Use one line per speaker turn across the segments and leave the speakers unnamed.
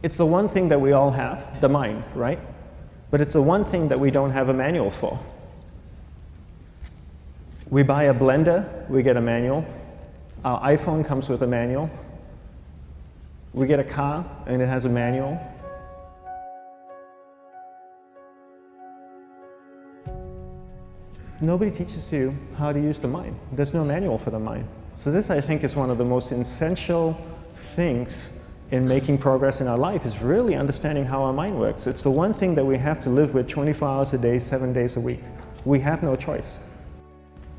It's the one thing that we all have, the mind, right? But it's the one thing that we don't have a manual for. We buy a blender, we get a manual. Our iPhone comes with a manual. We get a car and it has a manual. Nobody teaches you how to use the mind. There's no manual for the mind. So this, I think, is one of the most essential things in making progress in our life, is really understanding how our mind works. It's the one thing that we have to live with 24 hours a day, 7 days a week. We have no choice.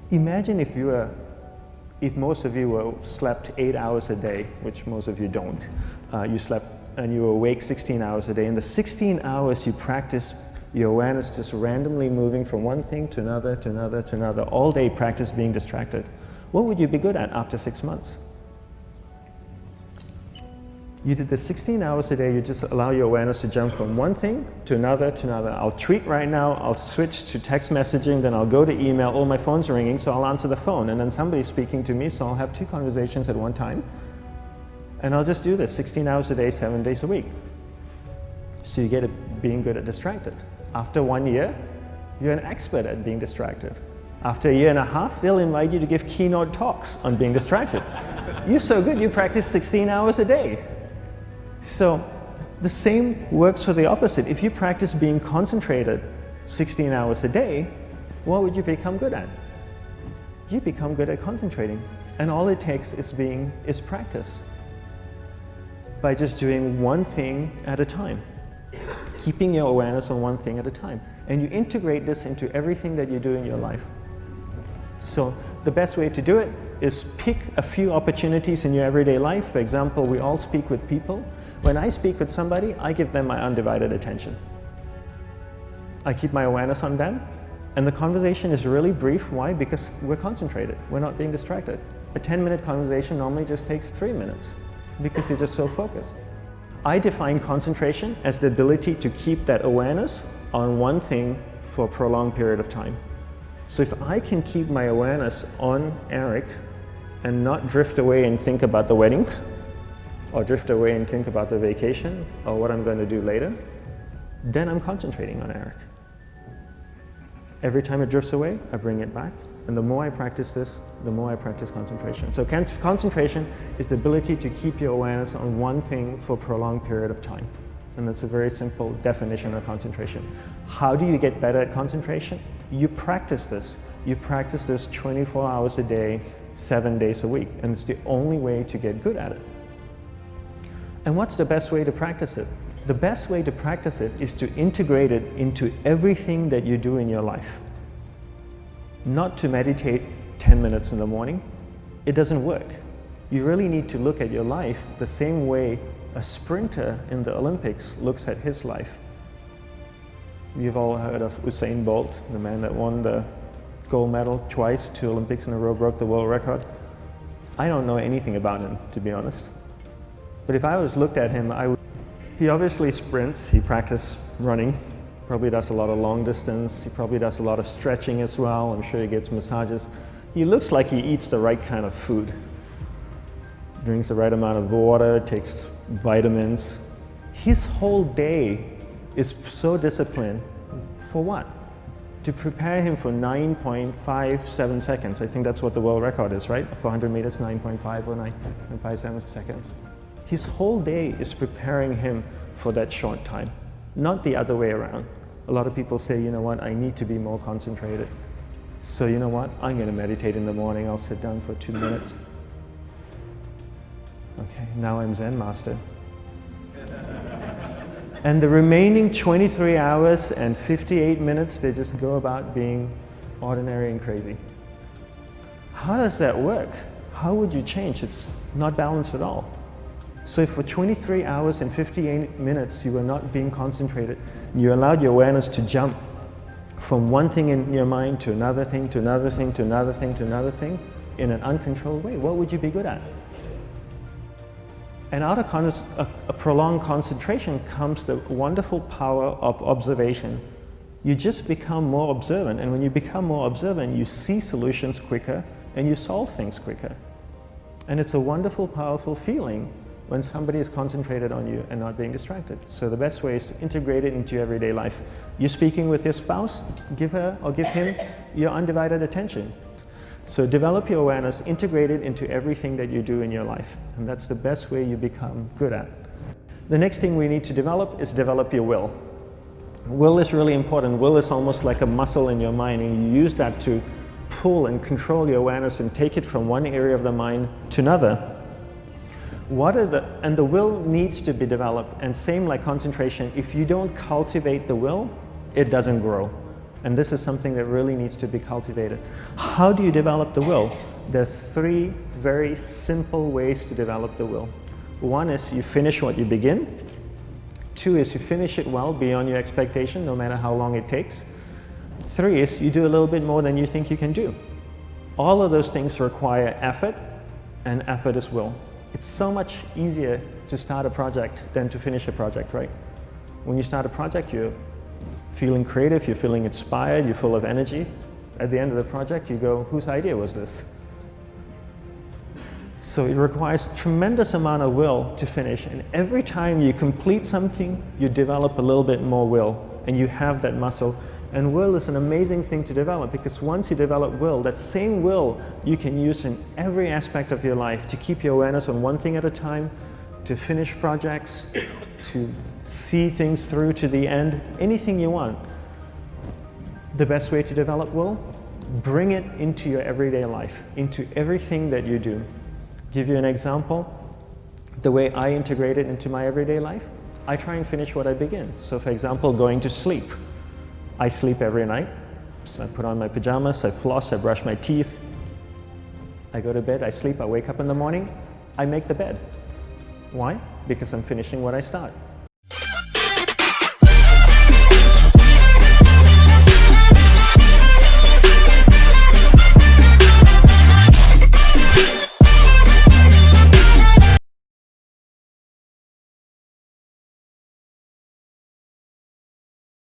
Imagine if most of you slept 8 hours a day, which most of you don't. You slept and you were awake 16 hours a day. In the 16 hours you practice your awareness just randomly moving from one thing to another, to another, to another. All day practice being distracted. What would you be good at after 6 months? You did the 16 hours a day, you just allow your awareness to jump from one thing to another, to another. I'll tweet right now, I'll switch to text messaging, then I'll go to email. Oh, my phone's ringing, so I'll answer the phone. And then somebody's speaking to me, so I'll have 2 conversations at one time. And I'll just do this 16 hours a day, 7 days a week. So you get it being good at distracted. After 1 year, you're an expert at being distracted. After 1.5 years, they'll invite you to give keynote talks on being distracted. You're so good, you practice 16 hours a day. So the same works for the opposite. If you practice being concentrated 16 hours a day, what would you become good at? You become good at concentrating. And all it takes is practice. By just doing one thing at a time. Keeping your awareness on one thing at a time. And you integrate this into everything that you do in your life. So the best way to do it is pick a few opportunities in your everyday life. For example, we all speak with people. When I speak with somebody, I give them my undivided attention. I keep my awareness on them, and the conversation is really brief. Why? Because we're concentrated. We're not being distracted. A 10-minute conversation normally just takes 3 minutes because you're just so focused. I define concentration as the ability to keep that awareness on one thing for a prolonged period of time. So if I can keep my awareness on Eric and not drift away and think about the wedding, or drift away and think about the vacation, or what I'm going to do later, then I'm concentrating on Eric. Every time it drifts away, I bring it back. And the more I practice this, the more I practice concentration. So concentration is the ability to keep your awareness on one thing for a prolonged period of time. And that's a very simple definition of concentration. How do you get better at concentration? You practice this. You practice this 24 hours a day, 7 days a week. And it's the only way to get good at it. And what's the best way to practice it? The best way to practice it is to integrate it into everything that you do in your life. Not to meditate 10 minutes in the morning. It doesn't work. You really need to look at your life the same way a sprinter in the Olympics looks at his life. You've all heard of Usain Bolt, the man that won the gold medal twice, 2 Olympics in a row, broke the world record. I don't know anything about him, to be honest. But if I was looked at him, he obviously sprints, he practices running, probably does a lot of long distance, he probably does a lot of stretching as well, I'm sure he gets massages. He looks like he eats the right kind of food. Drinks the right amount of water, takes vitamins. His whole day is so disciplined. For what? To prepare him for 9.57 seconds. I think that's what the world record is, right? For 100 meters, 9.5 or 9.57 seconds. His whole day is preparing him for that short time, not the other way around. A lot of people say, you know what, I need to be more concentrated. So you know what, I'm going to meditate in the morning, I'll sit down for 2 minutes. Okay, now I'm Zen master. And the remaining 23 hours and 58 minutes, they just go about being ordinary and crazy. How does that work? How would you change? It's not balanced at all. So if for 23 hours and 58 minutes you were not being concentrated, you allowed your awareness to jump from one thing in your mind to another thing, to another thing, to another thing, to another thing, in an uncontrolled way, what would you be good at? And out of a prolonged concentration comes the wonderful power of observation. You just become more observant, and when you become more observant, you see solutions quicker and you solve things quicker. And it's a wonderful, powerful feeling when somebody is concentrated on you and not being distracted. So the best way is to integrate it into your everyday life. You're speaking with your spouse, give her or give him your undivided attention. So develop your awareness, integrate it into everything that you do in your life. And that's the best way you become good at. The next thing we need to develop is develop your will. Will is really important. Will is almost like a muscle in your mind, and you use that to pull and control your awareness and take it from one area of the mind to another. And the will needs to be developed, and same like concentration, if you don't cultivate the will, it doesn't grow. And this is something that really needs to be cultivated. How do you develop the will? There's 3 very simple ways to develop the will. 1 is you finish what you begin. 2 is you finish it well beyond your expectation, no matter how long it takes. 3 is you do a little bit more than you think you can do. All of those things require effort, and effort is will. It's so much easier to start a project than to finish a project, right? When you start a project, you're feeling creative, you're feeling inspired, you're full of energy. At the end of the project, you go, whose idea was this? So it requires tremendous amount of will to finish, and every time you complete something, you develop a little bit more will, and you have that muscle. And will is an amazing thing to develop, because once you develop will, that same will you can use in every aspect of your life to keep your awareness on one thing at a time, to finish projects, to see things through to the end, anything you want. The best way to develop will? Bring it into your everyday life, into everything that you do. Give you an example, the way I integrate it into my everyday life, I try and finish what I begin. So for example, going to sleep. I sleep every night, so I put on my pajamas, I floss, I brush my teeth, I go to bed, I sleep, I wake up in the morning, I make the bed. Why? Because I'm finishing what I start.